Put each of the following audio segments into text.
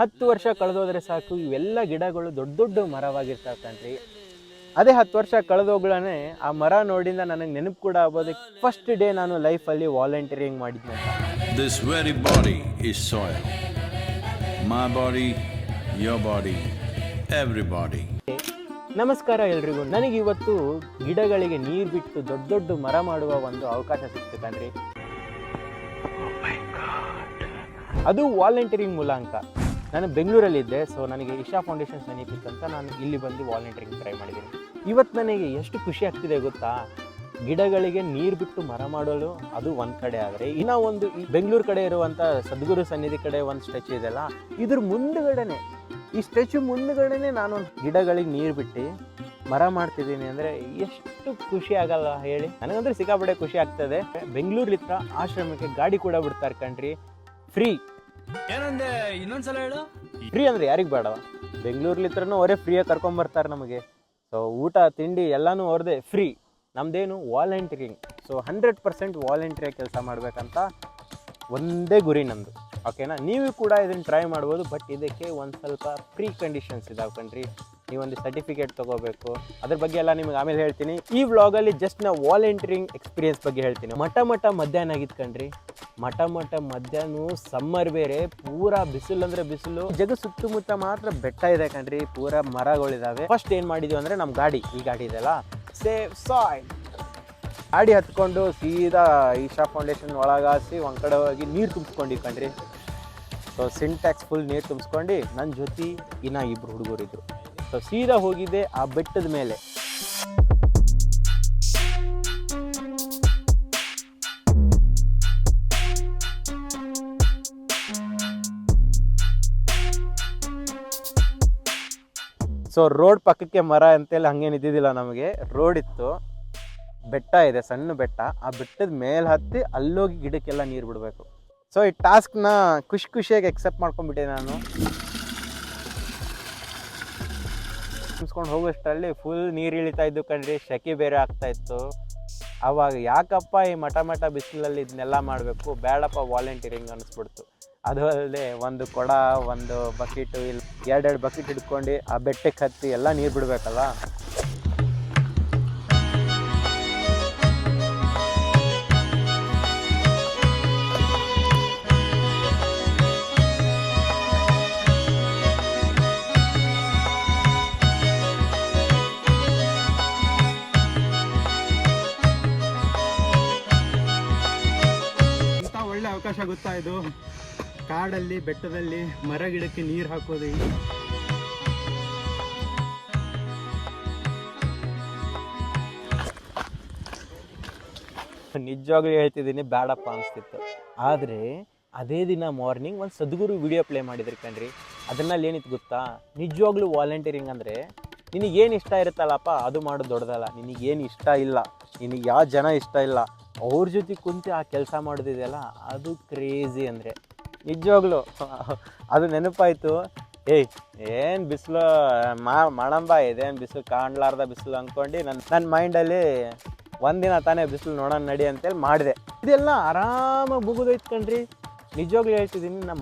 10 ವರ್ಷ ಕಳೆದೋದ್ರೆ ಸಾಕು ಇವೆಲ್ಲ ಗಿಡಗಳು ದೊಡ್ಡ ದೊಡ್ಡ ಮರವಾಗಿರ್ತಾವೆ ಕಣ್ರಿ. ಅದೇ 10 ವರ್ಷ ಕಳೆದೋಗ್ಲೇ ಆ ಮರ ನೋಡಿಂದ ನನಗೆ ನೆನಪು ಕೂಡ ಆಗ್ಬೋದು ಫಸ್ಟ್ ಡೇ ನಾನು ಲೈಫಲ್ಲಿ ವಾಲಂಟಿಯರಿಂಗ್ ಮಾಡಿದ್ದೆ ಅಂತ. This very body is soil. My body, your body, everybody. ನಮಸ್ಕಾರ ಎಲ್ರಿಗೂ. ನನಗೆ ಇವತ್ತು ಗಿಡಗಳಿಗೆ ನೀರು ಬಿಟ್ಟು ದೊಡ್ಡ ದೊಡ್ಡ ಮರ ಮಾಡುವ ಒಂದು ಅವಕಾಶ ಸಿಕ್ತು ಕಣ್ರಿ. ಅದು ವಾಲಂಟಿಯರಿಂಗ್ ಮೂಲಕ. ನಾನು ಬೆಂಗಳೂರಲ್ಲಿದ್ದೆ, ಸೊ ನನಗೆ ಇಶಾ ಫೌಂಡೇಶನ್ ಸಮೀಪಿತ್ತಂತ ನಾನು ಇಲ್ಲಿ ಬಂದು ವಾಲಂಟಿಯರಿಂಗ್ ಟ್ರೈ ಮಾಡಿದ್ದೀನಿ. ಇವತ್ತು ನನಗೆ ಎಷ್ಟು ಖುಷಿ ಆಗ್ತಿದೆ ಗೊತ್ತಾ, ಗಿಡಗಳಿಗೆ ನೀರು ಬಿಟ್ಟು ಮರ ಮಾಡಲು ಅದು ಒಂದು ಕಡೆ. ಆದರೆ ಇನ್ನೂ ಒಂದು ಈ ಬೆಂಗಳೂರು ಕಡೆ ಇರುವಂಥ ಸದ್ಗುರು ಸನ್ನಿಧಿ ಕಡೆ ಒಂದು ಸ್ಟ್ರೆಚ್ ಇದೆಯಲ್ಲ, ಇದ್ರ ಮುಂದುಗಡೆನೆ, ಈ ಸ್ಟ್ರೆಚ್ ಮುಂದುಗಡೆನೆ ನಾನು ಗಿಡಗಳಿಗೆ ನೀರು ಬಿಟ್ಟು ಮರ ಮಾಡ್ತಿದ್ದೀನಿ ಅಂದರೆ ಎಷ್ಟು ಖುಷಿ ಆಗಲ್ಲ ಹೇಳಿ. ನನಗಂದ್ರೆ ಸಿಕ್ಕಾಪಟ್ಟೆ ಖುಷಿ ಆಗ್ತದೆ. ಬೆಂಗಳೂರಿಲಿತ್ರ ಆಶ್ರಮಕ್ಕೆ ಗಾಡಿ ಕೂಡ ಬಿಡ್ತಾರೆ ಕಣ್ರಿ, ಫ್ರೀ. ಏನಂದೆ ಇನ್ನೊಂದ್ಸಲ ಹೇಳು. ಫ್ರೀ ಅಂದರೆ ಯಾರಿಗೆ ಬೇಡವ, ಬೆಂಗಳೂರ್ಲಿತ್ರನೂ ಅವರೇ ಫ್ರೀಯಾಗಿ ಕರ್ಕೊಂಬರ್ತಾರೆ ನಮಗೆ. ಸೊ ಊಟ ತಿಂಡಿ ಎಲ್ಲನೂ ಅವ್ರದ್ದೇ ಫ್ರೀ. ನಮ್ಮದೇನು ವಾಲಂಟಿಯರಿಂಗ್. ಸೊ 100% ವಾಲಂಟಿಯರ್ ಕೆಲಸ ಮಾಡಬೇಕಂತ ಒಂದೇ ಗುರಿ ನಮ್ಮದು. ಓಕೆನಾ? ನೀವು ಕೂಡ ಇದನ್ನು ಟ್ರೈ ಮಾಡ್ಬೋದು. ಬಟ್ ಇದಕ್ಕೆ ಒಂದು ಸ್ವಲ್ಪ ಪ್ರೀ ಕಂಡೀಷನ್ಸ್ ಇದಾವೆ ಕಣ್ರಿ. ನೀವೊಂದು ಸರ್ಟಿಫಿಕೇಟ್ ತೊಗೋಬೇಕು. ಅದ್ರ ಬಗ್ಗೆ ಎಲ್ಲ ನಿಮ್ಗೆ ಆಮೇಲೆ ಹೇಳ್ತೀನಿ. ಈ ವ್ಲಾಗಲ್ಲಿ ಜಸ್ಟ್ ನಾವು ವಾಲಂಟಿಯರಿಂಗ್ ಎಕ್ಸ್ಪೀರಿಯನ್ಸ್ ಬಗ್ಗೆ ಹೇಳ್ತೀನಿ. ಮಠ ಮಧ್ಯಾಹ್ನ ಆಗಿತ್ತು ಕಣ್ರಿ. ಮಠ ಮಧ್ಯಾಹ್ನ ಸಮ್ಮರ್ ಬೇರೆ, ಪೂರಾ ಬಿಸಿಲು ಅಂದರೆ ಬಿಸಿಲು. ಜಗ ಸುತ್ತಮುತ್ತ ಮಾತ್ರ ಬೆಟ್ಟ ಇದೆ ಕಣ್ರಿ, ಪೂರಾ ಮರಗಳಿದಾವೆ. ಫಸ್ಟ್ ಏನು ಮಾಡಿದ್ವಿ ಅಂದರೆ ನಮ್ಮ ಗಾಡಿ, ಈ ಗಾಡಿ ಇದೆಲ್ಲ ಸೇವ್ ಸಾಯಿಲ್, ಗಾಡಿ ಹತ್ಕೊಂಡು ಸೀದಾ ಇಶಾ ಫೌಂಡೇಶನ್ ಒಳಗಾಸಿ ಒಂದು ಕಡೆ ಹೋಗಿ ನೀರು ತುಂಬಿಸ್ಕೊಂಡು ಕಣ್ರಿ. ಸೊ ಸಿಂಟ್ಯಾಕ್ಸ್ ಫುಲ್ ನೀರು ತುಂಬಿಸ್ಕೊಂಡು ನನ್ನ ಜೊತೆ ಇನ್ನು 2 ಹುಡುಗರಿದ್ರು. ಸೊ ಸೀದಾ ಹೋಗಿದ್ದೆ ಆ ಬೆಟ್ಟದ ಮೇಲೆ. ಸೊ ರೋಡ್ ಪಕ್ಕಕ್ಕೆ ಮರ ಅಂತೇಳಿ ಹಂಗೇನು ಇದ್ದಿದ್ದಿಲ್ಲ ನಮಗೆ. ರೋಡ್ ಇತ್ತು, ಬೆಟ್ಟ ಇದೆ, ಸಣ್ಣ ಬೆಟ್ಟ. ಆ ಬೆಟ್ಟದ ಮೇಲೆ ಹತ್ತಿ ಅಲ್ಲೋಗಿ ಗಿಡಕ್ಕೆಲ್ಲ ನೀರು ಬಿಡಬೇಕು. ಸೊ ಈ ಟಾಸ್ಕ್ನ ಖುಷಿಯಾಗಿ ಎಕ್ಸೆಪ್ಟ್ ಮಾಡ್ಕೊಂಡ್ಬಿಟ್ಟೆ ನಾನು. ತುಂಬಿಸ್ಕೊಂಡು ಹೋಗೋಷ್ಟರಲ್ಲಿ ಫುಲ್ ನೀರು ಇಳಿತಾ ಇದ್ದು ಕಣ್ರಿ. ಸೆಕೆ ಬೇರೆ ಆಗ್ತಾ ಇತ್ತು. ಆವಾಗ ಯಾಕಪ್ಪ ಈ ಮಠ ಬಿಸಿಲಲ್ಲಿ ಇದನ್ನೆಲ್ಲ ಮಾಡಬೇಕು, ಬೇಡಪ್ಪ ವಾಲಂಟಿಯರಿಂಗ್ ಅನ್ನಿಸ್ಬಿಡ್ತು. ಅದು ಅಲ್ಲದೆ ಒಂದು ಕೊಡ, ಒಂದು ಬಕೆಟು, ಇಲ್ಲಿ 2 ಬಕೆಟ್ ಹಿಡ್ಕೊಂಡು ಆ ಬೆಟ್ಟಕ್ಕೆ ಹತ್ತಿ ಎಲ್ಲ ನೀರು ಬಿಡಬೇಕಲ್ಲ. ಒಳ್ಳೆ ಅವಕಾಶ ಗೊತ್ತಾ ಇದು, ಕಾಡಲ್ಲಿ ಬೆಟ್ಟದಲ್ಲಿ ಮರ ಗಿಡಕ್ಕೆ ನೀರು ಹಾಕೋದು. ನಿಜವಾಗ್ಲೂ ಹೇಳ್ತಿದ್ದೀನಿ, ಬೇಡಪ್ಪ ಅನಿಸ್ತಿತ್ತು. ಆದರೆ ಅದೇ ದಿನ ಮಾರ್ನಿಂಗ್ ಒಂದು ಸದ್ಗುರು ವಿಡಿಯೋ ಪ್ಲೇ ಮಾಡಿದ್ರಿ ಕಣ್ರಿ. ಅದನ್ನಲ್ಲಿ ಏನಿತ್ತು ಗೊತ್ತಾ, ನಿಜವಾಗ್ಲೂ ವಾಲಂಟಿಯರಿಂಗ್ ಅಂದರೆ ನಿನಗೇನು ಇಷ್ಟ ಇರುತ್ತಲ್ಲಪ್ಪ ಅದು ಮಾಡೋದು ದೊಡ್ಡದಲ್ಲ. ನಿನಗೇನು ಇಷ್ಟ ಇಲ್ಲ, ನಿನಗೆ ಯಾವ ಜನ ಇಷ್ಟ ಇಲ್ಲ, ಅವ್ರ ಜೊತೆ ಕುಂತು ಆ ಕೆಲಸ ಮಾಡೋದಿದೆಯಲ್ಲ, ಅದು ಕ್ರೇಜಿ. ಅಂದರೆ ನಿಜವಾಗ್ಲೂ ಅದು ನೆನಪಾಯಿತು. ಏನು ಬಿಸಿಲು ಮಾಡಂಬ, ಇದೇನು ಬಿಸಿಲು ಕಾಣ್ಲಾರ್ದ ಬಿಸಿಲು ಅಂದ್ಕೊಂಡು ನನ್ನ ಮೈಂಡಲ್ಲಿ ಒಂದಿನ ತಾನೇ ಬಿಸಿಲು ನೋಡೋಣ ನಡಿ ಅಂತೇಳಿ ಮಾಡಿದೆ. ಇದೆಲ್ಲ ಆರಾಮಾಗಿ ಮುಗಿದೋಯ್ತು ಕಣ್ರಿ. ನಿಜವಾಗ್ಲೂ ಹೇಳ್ತಿದ್ದೀನಿ, ನಮ್ಮ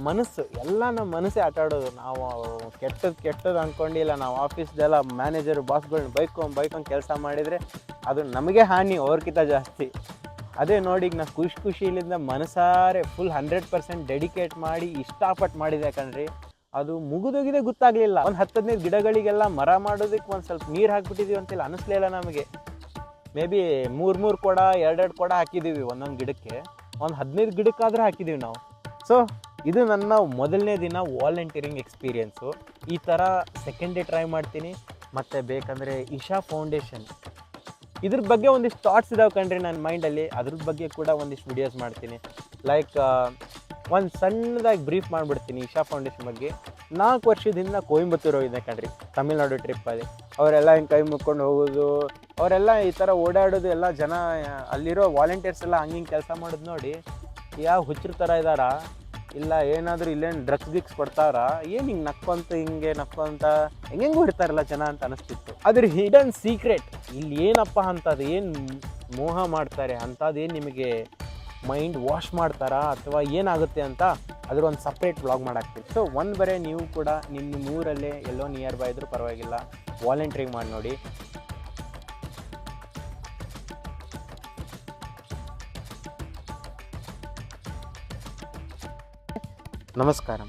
ಮನಸ್ಸೇ ಆಟ ಆಡೋದು. ನಾವು ಕೆಟ್ಟದ್ದು ಅಂದ್ಕೊಂಡಿಲ್ಲ. ನಾವು ಆಫೀಸ್ದೆಲ್ಲ ಮ್ಯಾನೇಜರು ಬಾಸ್ಗಳನ್ನ ಬೈಕೊಂಡು ಕೆಲಸ ಮಾಡಿದರೆ ಅದು ನಮಗೆ ಹಾನಿ, ಅವ್ರಿಗಿಂತ ಜಾಸ್ತಿ. ಅದೇ ನೋಡಿ, ಈಗ ನಾನು ಖುಷಿಲಿಂದ ಮನಸಾರೆ ಫುಲ್ 100% ಡೆಡಿಕೇಟ್ ಮಾಡಿ ಇಷ್ಟಪಟ್ಟು ಮಾಡಿದೆ ಕಣ್ರಿ. ಅದು ಮುಗಿದೋಗಿದೆ ಗೊತ್ತಾಗಲಿಲ್ಲ. ಒಂದು 10-15 ಗಿಡಗಳಿಗೆಲ್ಲ ಮರ ಮಾಡೋದಕ್ಕೆ ಒಂದು ಸ್ವಲ್ಪ ನೀರು ಹಾಕ್ಬಿಟ್ಟಿದ್ದೀವಿ ಅಂತೆಲ್ಲ ಅನ್ನಿಸ್ಲೇ ಇಲ್ಲ ನಮಗೆ. ಮೇ ಬಿ 3 ಕೊಡ 2 ಕೊಡ ಹಾಕಿದ್ದೀವಿ ಒಂದೊಂದು ಗಿಡಕ್ಕೆ. ಒಂದು 15 ಗಿಡಕ್ಕಾದರೂ ಹಾಕಿದ್ದೀವಿ ನಾವು. ಸೊ ಇದು ನನ್ನ ಮೊದಲನೇ ದಿನ ವಾಲಂಟಿಯರಿಂಗ್ ಎಕ್ಸ್ಪೀರಿಯೆನ್ಸು. ಈ ಥರ ಸೆಕೆಂಡ್ ಡೇ ಟ್ರೈ ಮಾಡ್ತೀನಿ. ಮತ್ತು ಬೇಕಂದರೆ ಇಶಾ ಫೌಂಡೇಶನ್ ಇದ್ರ ಬಗ್ಗೆ ಒಂದಿಷ್ಟು ಥಾಟ್ಸ್ ಇದಾವೆ ಕಣ್ರಿ ನನ್ನ ಮೈಂಡಲ್ಲಿ. ಅದ್ರ ಬಗ್ಗೆ ಕೂಡ ಒಂದಿಷ್ಟು ವಿಡಿಯೋಸ್ ಮಾಡ್ತೀನಿ. ಲೈಕ್ ಒಂದು ಸಣ್ಣದಾಗಿ ಬ್ರೀಫ್ ಮಾಡಿಬಿಡ್ತೀನಿ ಇಶಾ ಫೌಂಡೇಶನ್ ಬಗ್ಗೆ. 4 ವರ್ಷದಿಂದ ಕೊಯಂಬತ್ತೂರು ಹೋಗಿದ್ದೆ ಕಣ್ರಿ, ತಮಿಳ್ನಾಡು ಟ್ರಿಪ್ಪಲ್ಲಿ. ಅವರೆಲ್ಲ ಹಿಂಗೆ ಕೈ ಮುಕ್ಕೊಂಡು ಹೋಗೋದು, ಅವರೆಲ್ಲ ಈ ಥರ ಓಡಾಡೋದು, ಎಲ್ಲ ಜನ ಅಲ್ಲಿರೋ ವಾಲಂಟಿಯರ್ಸ್ ಎಲ್ಲ ಹಂಗೆ ಕೆಲಸ ಮಾಡೋದು ನೋಡಿ ಯಾವ ಹುಚ್ಚರ ಥರ ಇದ್ದಾರಾ, ಇಲ್ಲ ಏನಾದರೂ ಇಲ್ಲೇನು ಡ್ರಗ್ಸ್ ಗಿಕ್ಸ್ ಕೊಡ್ತಾರಾ, ಏನು ಹಿಂಗೆ ನಕ್ಕೊಂತ ಹೆಂಗೂ ಇರ್ತಾರಲ್ಲ ಜನ ಅಂತ ಅನಿಸ್ತಿತ್ತು. ಅದ್ರ ಹಿಡನ್ ಸೀಕ್ರೆಟ್ ಇಲ್ಲಿ ಏನಪ್ಪ ಅಂತದ್ದು, ಏನು ಮೋಹ ಮಾಡ್ತಾರೆ ಅಂಥದ್ದೇನು ನಿಮಗೆ ಮೈಂಡ್ ವಾಶ್ ಮಾಡ್ತಾರಾ ಅಥವಾ ಏನಾಗುತ್ತೆ ಅಂತ ಅದ್ರ ಒಂದು ಸಪ್ರೇಟ್ ವ್ಲಾಗ್ ಮಾಡಾಕ್ತೀನಿ. ಸೊ ಒಂದು ಬರೀ ನೀವು ಕೂಡ ನಿಮ್ಮ ಊರಲ್ಲೇ ಎಲ್ಲೋ ನಿಯರ್ ಬೈ ಇದ್ರೂ ಪರವಾಗಿಲ್ಲ, ವಾಲಂಟ್ರಿಂಗ್ ಮಾಡಿ ನೋಡಿ. ನಮಸ್ಕಾರ.